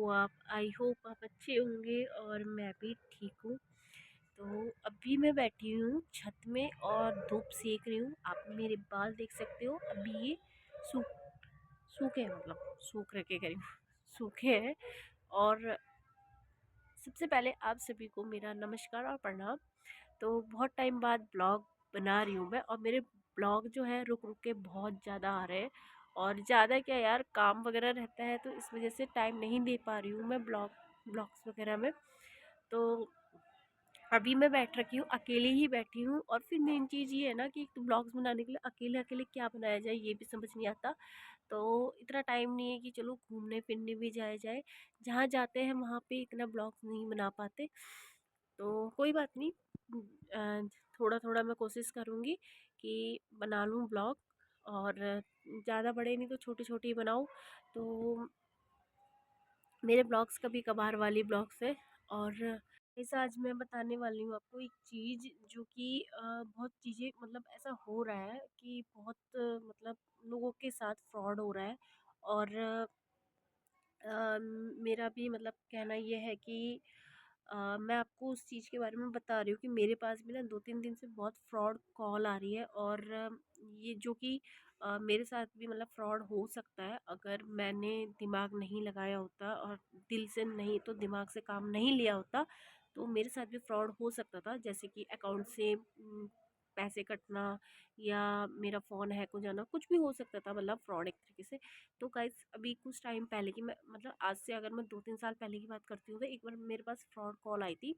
हो आप? I hope आप अच्छे होंगे और मैं भी ठीक हूँ। तो अभी मैं बैठी हूँ छत में और धूप सेक रही हूँ। आप मेरे बाल देख सकते हो, अभी ये सूख सूखे हैं, मतलब सूख रखे करीब सूखे हैं। और सबसे पहले आप सभी को मेरा नमस्कार और प्रणाम। तो बहुत टाइम बाद ब्लॉग बना रही हूँ मैं, और मेरे ब्लॉग जो है रुक रुक के बहुत ज़्यादा आ रहे हैं। और ज़्यादा क्या यार, काम वगैरह रहता है तो इस वजह से टाइम नहीं दे पा रही हूँ मैं ब्लॉग्स वगैरह में। तो अभी मैं बैठ रखी हूँ, अकेले ही बैठी हूँ। और फिर मेन चीज़ ये है ना कि तो ब्लॉग्स बनाने के लिए अकेले अकेले क्या बनाया जाए ये भी समझ नहीं आता। तो इतना टाइम नहीं है कि चलो घूमने फिरने भी जाया जाए। जहाँ जाते हैं वहाँ पे इतना ब्लॉग्स नहीं बना पाते। तो कोई बात नहीं, अ, थोड़ा थोड़ा मैं कोशिश करूँगी कि बना लूँ ब्लॉग। और ज़्यादा बड़े नहीं तो छोटे छोटे ही बनाऊँ। तो मेरे ब्लॉग्स कभी कभार वाली ब्लॉग्स है। और ऐसा आज मैं बताने वाली हूँ आपको एक चीज़ जो कि बहुत चीज़ें मतलब ऐसा हो रहा है कि बहुत मतलब लोगों के साथ फ्रॉड हो रहा है। और मेरा भी मतलब कहना ये है कि मैं आपको उस चीज़ के बारे में बता रही हूँ कि मेरे पास भी ना 2-3 दिन से बहुत फ्रॉड कॉल आ रही है। और ये जो कि मेरे साथ भी मतलब फ्रॉड हो सकता है अगर मैंने दिमाग नहीं लगाया होता और दिल से नहीं तो दिमाग से काम नहीं लिया होता। तो मेरे साथ भी फ्रॉड हो सकता था, जैसे कि अकाउंट से पैसे कटना या मेरा फ़ोन हैक हो जाना, कुछ भी हो सकता था, मतलब फ्रॉड एक तरीके से। तो गाइस अभी कुछ टाइम पहले की मैं मतलब आज से अगर मैं 2-3 साल पहले की बात करती हूँ तो एक बार मेरे पास फ्रॉड कॉल आई थी।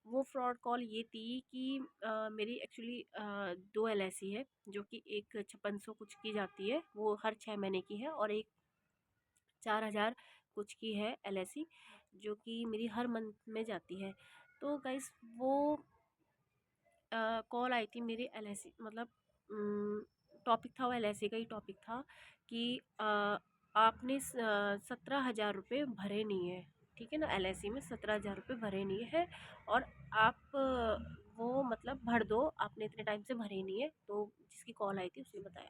वो फ्रॉड कॉल ये थी कि मेरी एक्चुअली 2 एलआईसी है, जो कि एक 5600 कुछ की जाती है, वो हर 6 महीने की है, और एक 4000 कुछ की है एलआईसी, जो कि मेरी हर मंथ में जाती है। तो गाइस वो कॉल आई थी मेरी एलआईसी, मतलब टॉपिक था वो एलआईसी का ही टॉपिक था कि आपने 17,000 रुपये भरे नहीं है। ठीक है ना, एलआईसी में 17,000 रुपये भरे नहीं है। और आप वो मतलब भर दो, आपने इतने टाइम से भरे नहीं है। तो जिसकी कॉल आई थी उसने बताया।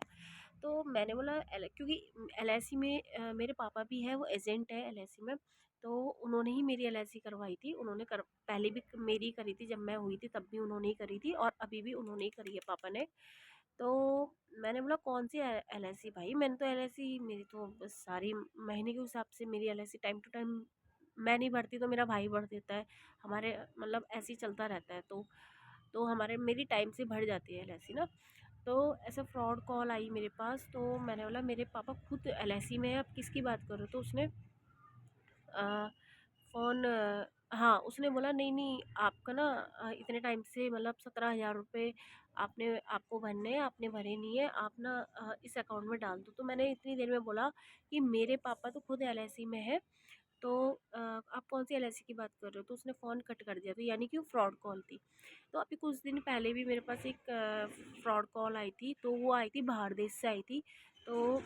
तो मैंने बोला क्योंकि एलआईसी में मेरे पापा भी है, वो एजेंट है एलआईसी में। तो उन्होंने ही मेरी एलआईसी करवाई थी, पहले भी मेरी करी थी, जब मैं हुई थी तब भी उन्होंने ही करी थी, और अभी भी उन्होंने ही करी है पापा ने। तो मैंने बोला कौन सी एलआईसी भाई, मैंने तो एलआईसी मेरी तो बस सारी महीने के हिसाब से मेरी एलआईसी टाइम टू टाइम मैं नहीं भरती तो मेरा भाई भर देता है। हमारे मतलब ऐसे ही चलता रहता है। तो हमारे मेरी टाइम से भर जाती है एलआईसी ना। तो ऐसा फ्रॉड कॉल आई मेरे पास। तो मैंने बोला मेरे पापा खुद एलआईसी में है, आप किसकी बात कर रहे हो? तो उसने फ़ोन हाँ, उसने बोला नहीं नहीं आपका ना इतने टाइम से मतलब 17,000 रुपये आपको भरने हैं, आपने भरे नहीं है, आप ना इस अकाउंट में डाल दो। तो मैंने इतनी देर में बोला कि मेरे पापा तो खुद एलआईसी में है। तो आप कौन सी एलआईसी की बात कर रहे हो? तो उसने फ़ोन कट कर दिया, तो यानी कि वो फ्रॉड कॉल थी। तो अभी कुछ दिन पहले भी मेरे पास एक फ्रॉड कॉल आई थी, तो वो आई थी बाहर देश से आई थी। तो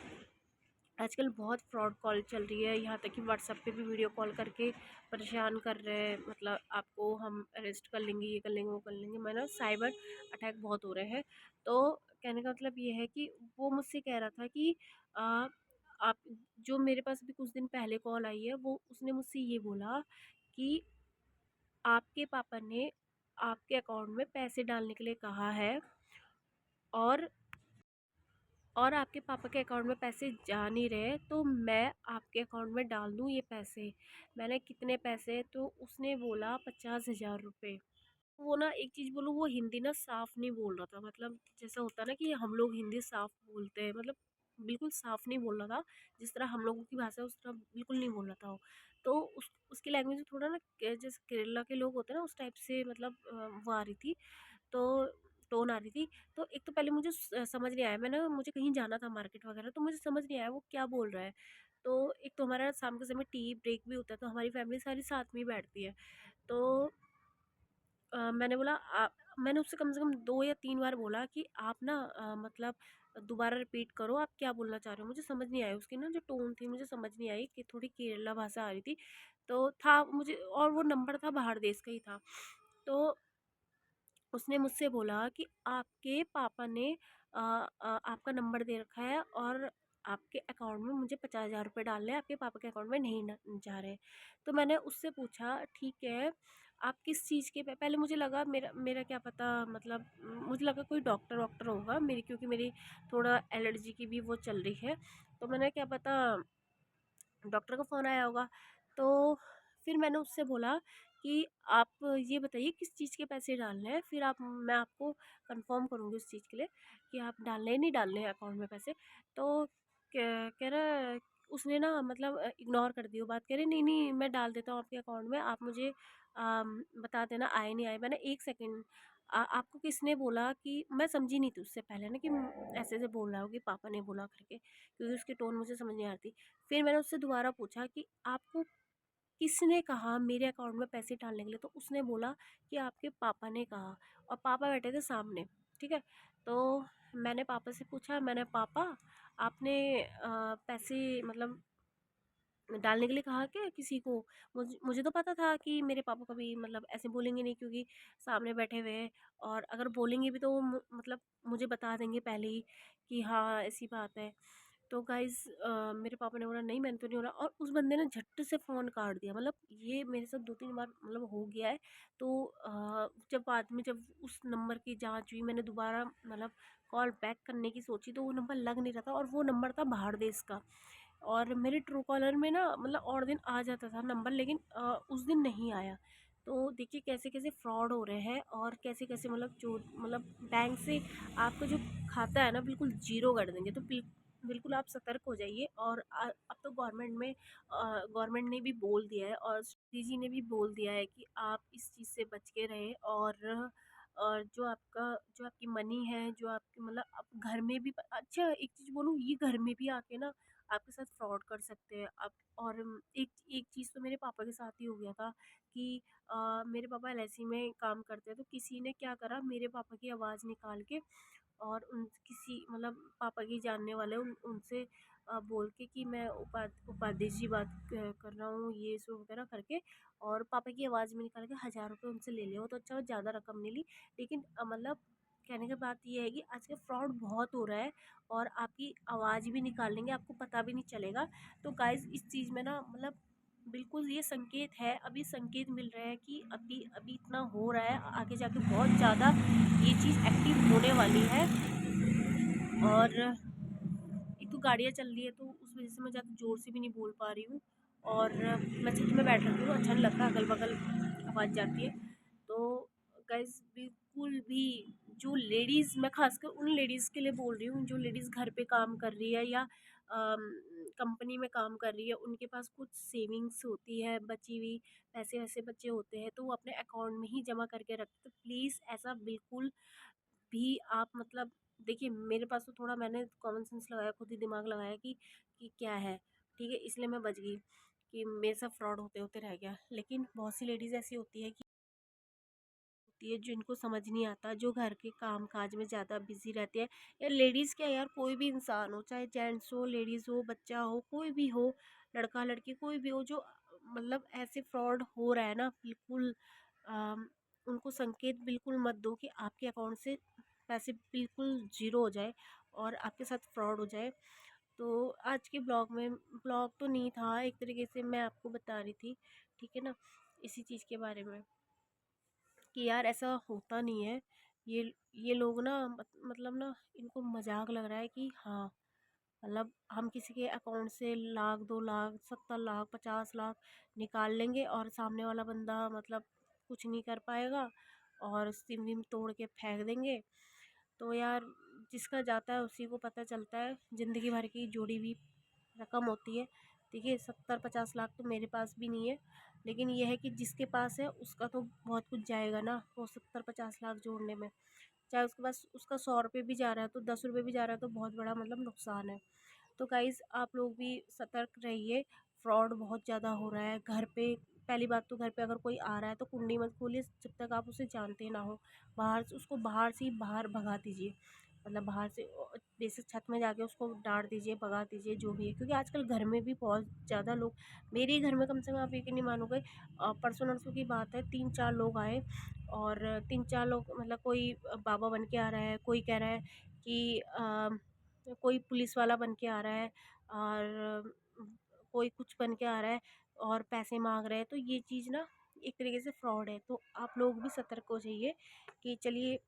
आजकल बहुत फ्रॉड कॉल चल रही है, यहाँ तक कि व्हाट्सएप पे भी वीडियो कॉल करके परेशान कर रहे हैं, मतलब आपको हम अरेस्ट कर लेंगे, ये कर लेंगे, वो कर लेंगे, मतलब साइबर अटैक बहुत हो रहे हैं। तो कहने का मतलब ये है कि वो मुझसे कह रहा था कि आ, आप जो मेरे पास भी कुछ दिन पहले कॉल आई है, वो उसने मुझसे ये बोला कि आपके पापा ने आपके अकाउंट में पैसे डालने के लिए कहा है, और आपके पापा के अकाउंट में पैसे जा नहीं रहे, तो मैं आपके अकाउंट में डाल दूँ ये पैसे। मैंने कितने पैसे? तो उसने बोला 50,000 रुपये। वो ना एक चीज़ बोलूँ, वो हिंदी ना साफ नहीं बोल रहा था, मतलब जैसा होता है ना कि हम लोग हिंदी साफ बोलते हैं, मतलब बिल्कुल साफ नहीं बोल रहा था। जिस तरह हम लोगों की भाषा है उस तरह बिल्कुल नहीं बोल रहा था वो। तो उसकी लैंग्वेज में थोड़ा ना जैसे केरला के लोग होते हैं ना उस टाइप से, मतलब वो आ रही थी। तो टोन आ रही थी। तो एक तो पहले मुझे समझ नहीं आया, मुझे कहीं जाना था मार्केट वगैरह, तो मुझे समझ नहीं आया वो क्या बोल रहा है। तो एक तो हमारा शाम के समय टी ब्रेक भी होता है, तो हमारी फैमिली सारी साथ में ही बैठती है। तो मैंने बोला मैंने उससे कम से कम 2 या 3 बार बोला कि आप ना मतलब दोबारा रिपीट करो, आप क्या बोलना चाह रहे हो? मुझे समझ नहीं आया, उसकी ना जो टोन थी मुझे समझ नहीं आई, कि थोड़ी केरला भाषा आ रही थी। तो था मुझे, और वो नंबर था बाहर देश का ही था। तो उसने मुझसे बोला कि आपके पापा ने आपका नंबर दे रखा है, और आपके अकाउंट में मुझे 50,000 रुपये डालने हैं, आपके पापा के अकाउंट में नहीं जा रहे। तो मैंने उससे पूछा, ठीक है, आप किस चीज़ के पहले मुझे लगा मेरा मेरा क्या पता, मतलब मुझे लगा कोई डॉक्टर वॉक्टर होगा मेरी, क्योंकि मेरी थोड़ा एलर्जी की भी वो चल रही है, तो मैंने क्या पता डॉक्टर का फ़ोन आया होगा। तो फिर मैंने उससे बोला कि आप ये बताइए किस चीज़ के पैसे डालने हैं, फिर आप मैं आपको कंफर्म करूँगी उस चीज़ के लिए कि आप डालने हैं नहीं डालने हैं अकाउंट में पैसे। तो कह रहा, उसने ना मतलब इग्नोर कर दी वो बात, कह रहे नहीं नहीं मैं डाल देता हूँ आपके अकाउंट में, आप मुझे बता देना आए नहीं आए। मैंने एक सेकंड, आपको किसने बोला? कि मैं समझी नहीं थी उससे पहले ना कि ऐसे ऐसे बोल रहा हो कि पापा ने बोला करके, क्योंकि उसकी टोन मुझे समझ नहीं आ रही थी। फिर मैंने उससे दोबारा पूछा कि आपको किसने कहा मेरे अकाउंट में पैसे डालने के लिए? तो उसने बोला कि आपके पापा ने कहा, और पापा बैठे थे सामने, ठीक है। तो मैंने पापा से पूछा, मैंने पापा आपने पैसे मतलब डालने के लिए कहा क्या किसी को? मुझे तो पता था कि मेरे पापा कभी मतलब ऐसे बोलेंगे नहीं, क्योंकि सामने बैठे हुए हैं, और अगर बोलेंगे भी तो वो मतलब मुझे बता देंगे पहले ही कि हाँ ऐसी बात है। तो गाइज़ मेरे पापा ने बोला नहीं मैंने तो नहीं बोला, और उस बंदे ने झट से फ़ोन काट दिया। मतलब ये मेरे साथ 2-3 बार मतलब हो गया है। तो जब बाद में जब उस नंबर की जाँच हुई, मैंने दोबारा मतलब कॉल बैक करने की सोची, तो वो नंबर लग नहीं रहा था, और वो नंबर था बाहर देश का। और मेरे ट्रू कॉलर में ना मतलब और दिन आ जाता था नंबर, लेकिन उस दिन नहीं आया। तो देखिए कैसे कैसे फ्रॉड हो रहे हैं, और कैसे कैसे मतलब जो मतलब बैंक से आपका जो खाता है ना बिल्कुल ज़ीरो कर देंगे। तो बिल्कुल आप सतर्क हो जाइए। और अब तो गवर्नमेंट ने भी बोल दिया है, और जी ने भी बोल दिया है कि आप इस चीज़ से बच के रहें। और जो आपकी मनी है, जो आपकी मतलब आप घर में भी, अच्छा एक चीज़ बोलूँ, ये घर में भी आके ना आपके साथ फ्रॉड कर सकते हैं आप। और एक एक चीज़ तो मेरे पापा के साथ ही हो गया था कि मेरे पापा एलआईसी में काम करते हैं, तो किसी ने क्या करा, मेरे पापा की आवाज़ निकाल के, और उन किसी मतलब पापा के जानने वाले उनसे बोल के कि मैं उपाध्याय जी बात कर रहा हूँ, ये सो वगैरह करके, और पापा की आवाज़ में निकाल के 1,000 रुपये उनसे ले लिया। वो तो अच्छा ज़्यादा रकम नहीं ली, लेकिन मतलब कहने की बात ये है कि आजकल फ्रॉड बहुत हो रहा है, और आपकी आवाज़ भी निकाल लेंगे, आपको पता भी नहीं चलेगा। तो गाइज़ इस चीज़ में ना मतलब बिल्कुल ये संकेत है, अभी संकेत मिल रहे हैं कि अभी अभी इतना हो रहा है, आगे जाके बहुत ज़्यादा ये चीज़ एक्टिव होने वाली है। और एक तो गाड़ियाँ चल रही है, तो उस वजह से मैं ज़्यादा ज़ोर से भी नहीं बोल पा रही हूँ, और मैं छत में बैठ रखी हूँ, अच्छा नहीं लगता, अगल-बगल आवाज़ जाती है। तो गाइज़ बिल्कुल भी जो लेडीज़, मैं ख़ासकर उन लेडीज़ के लिए बोल रही हूँ जो लेडीज़ घर पे काम कर रही है, या कंपनी में काम कर रही है, उनके पास कुछ सेविंग्स होती है, बची हुई पैसे-वैसे बचे होते हैं, तो वो अपने अकाउंट में ही जमा करके रखते, तो प्लीज़ ऐसा बिल्कुल भी आप मतलब देखिए, मेरे पास तो थोड़ा मैंने कॉमन सेंस लगाया, खुद ही दिमाग लगाया कि क्या है, ठीक है, इसलिए मैं बच गई कि मेरे साथ फ्रॉड होते होते रह गया। लेकिन बहुत सी लेडीज़ ऐसी होती है जिनको समझ नहीं आता, जो घर के काम काज में ज़्यादा बिजी रहते हैं, या लेडीज़ क्या यार, कोई भी इंसान हो, चाहे जेंट्स हो, लेडीज़ हो, बच्चा हो, कोई भी हो, लड़का लड़की कोई भी हो, जो मतलब ऐसे फ्रॉड हो रहा है ना, बिल्कुल अम, उनको संकेत बिल्कुल मत दो कि आपके अकाउंट से पैसे बिल्कुल ज़ीरो हो जाए और आपके साथ फ्रॉड हो जाए। तो आज के ब्लॉग तो नहीं था, एक तरीके से मैं आपको बता रही थी, ठीक है ना, इसी चीज़ के बारे में कि यार ऐसा होता नहीं है। ये लोग ना मतलब ना इनको मजाक लग रहा है कि हाँ मतलब हम किसी के अकाउंट से लाख 2 लाख 70 लाख 50 लाख निकाल लेंगे, और सामने वाला बंदा मतलब कुछ नहीं कर पाएगा, और सिम विम तोड़ के फेंक देंगे। तो यार जिसका जाता है उसी को पता चलता है, ज़िंदगी भर की जोड़ी हुई रकम होती है। देखिए 70-50 लाख तो मेरे पास भी नहीं है, लेकिन ये है कि जिसके पास है उसका तो बहुत कुछ जाएगा ना, वो 70-50 लाख जोड़ने में। चाहे उसके पास उसका 100 रुपये भी जा रहा है, तो 10 रुपये भी जा रहा है, तो बहुत बड़ा मतलब नुकसान है। तो गाइज़ आप लोग भी सतर्क रहिए, फ्रॉड बहुत ज़्यादा हो रहा है घर पे। पहली बात तो घर पे अगर कोई आ रहा है तो कुंडी मत खोलिए जब तक आप उसे जानते ना हो। बाहर से उसको बाहर से ही बाहर भगा दीजिए, मतलब बाहर से बेसिक छत में जाके उसको डांट दीजिए, भगा दीजिए, जो भी है, क्योंकि आजकल घर में भी बहुत ज़्यादा लोग, मेरे ही घर में कम से कम आप यकीन नहीं मानोगे, परसों नरसों की बात है, 3-4 लोग आए, और 3-4 लोग मतलब कोई बाबा बन के आ रहा है, कोई कह रहा है कि कोई पुलिस वाला बन के आ रहा है और कोई कुछ बन के आ रहा है और पैसे मांग रहा है, तो ये चीज़ ना एक तरीके से फ्रॉड है। तो आप लोग भी सतर्क हो जाइए कि चलिए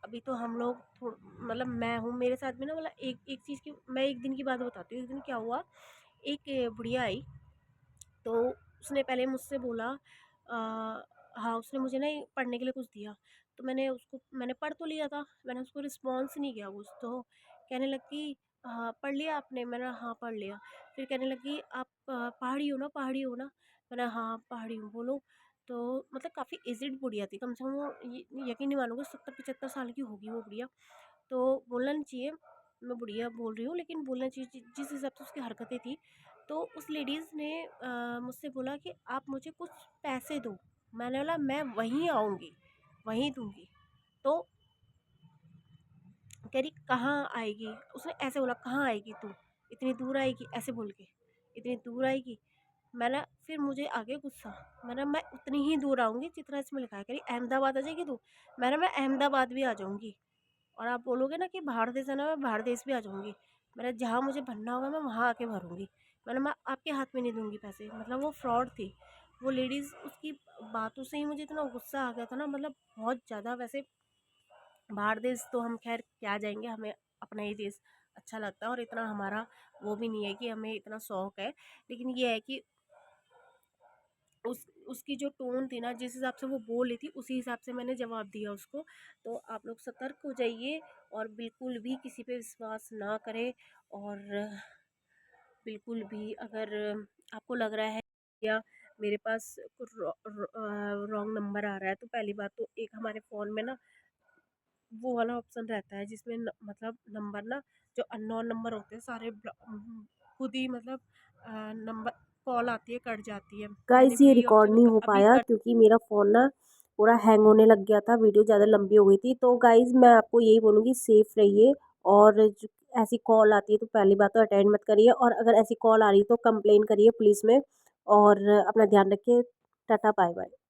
अभी तो हम लोग मतलब मैं हूँ, मेरे साथ में ना मतलब एक एक चीज़ की मैं एक दिन की बात बताती हूँ। एक दिन क्या हुआ, एक बुढ़िया आई, तो उसने पहले मुझसे बोला हाँ, उसने मुझे ना ये पढ़ने के लिए कुछ दिया, तो मैंने पढ़ तो लिया था, मैंने उसको रिस्पॉन्स नहीं किया कुछ, तो कहने लगी हाँ पढ़ लिया आपने? मैंने हाँ पढ़ लिया। फिर कहने लगी आप पहाड़ी हो ना, पहाड़ी हो ना? मैंने हाँ पहाड़ी हूँ, बोलो। तो मतलब काफ़ी एजिड बुढ़िया थी, कम से कम वो यकीन नहीं मानोगे 70-75 साल की होगी वो बुढ़िया। तो बोलना नहीं चाहिए, मैं बुढ़िया बोल रही हूँ, लेकिन बोलना चाहिए जिस हिसाब से उसकी हरकतें थी। तो उस लेडीज़ ने मुझसे बोला कि आप मुझे कुछ पैसे दो। मैंने बोला मैं वहीं आऊँगी, वहीं दूँगी। तो कह रही कहाँ आएगी? उसने ऐसे बोला कहाँ आएगी तू? इतनी दूर आएगी? ऐसे बोल के, इतनी दूर आएगी? मैंने फिर मुझे आ गया गुस्सा। मैंने मैं उतनी ही दूर आऊँगी जितना इसमें लिखा है। कह रही अहमदाबाद आ जाएगी तू? मैंने मैं अहमदाबाद भी आ जाऊँगी। और आप बोलोगे ना कि बाहर देश जाना, मैं बाहर देश भी आ जाऊँगी। मैंने जहाँ मुझे भरना होगा मैं वहाँ आके भरूँगी। मैं आपके हाथ में नहीं दूँगी पैसे। मतलब वो फ्रॉड थी। वो लेडीज़, उसकी बातों से ही मुझे इतना गुस्सा आ गया था ना, मतलब बहुत ज़्यादा। वैसे बाहर देश तो हम खैर क्या जाएँगे, हमें अपना ही देश अच्छा लगता है और इतना हमारा वो भी नहीं है कि हमें इतना शौक है। लेकिन ये है कि उसकी जो टोन थी ना, जिस हिसाब से वो बोल रही थी, उसी हिसाब से मैंने जवाब दिया उसको। तो आप लोग सतर्क हो जाइए और बिल्कुल भी किसी पे विश्वास ना करें। और बिल्कुल भी अगर आपको लग रहा है या मेरे पास रॉन्ग नंबर आ रहा है, तो पहली बात तो एक हमारे फ़ोन में ना वो वाला ऑप्शन रहता है जिसमें मतलब नंबर ना, जो अननोन नंबर होते हैं सारे खुद ही मतलब नंबर कॉल आती है कट जाती है। मैंने गाइस भी ये यही रिकॉर्ड ऑप्शन नहीं हो अभी पाया कर क्योंकि मेरा फ़ोन ना पूरा हैंग होने लग गया था, वीडियो ज़्यादा लंबी हो गई थी। तो गाइस मैं आपको यही बोलूँगी, सेफ़ रहिए। और ऐसी कॉल आती है तो पहली बात तो अटेंड मत करिए, और अगर ऐसी कॉल आ रही है तो कंप्लेन करिए पुलिस में। और अपना ध्यान रखिए। Tata bye bye.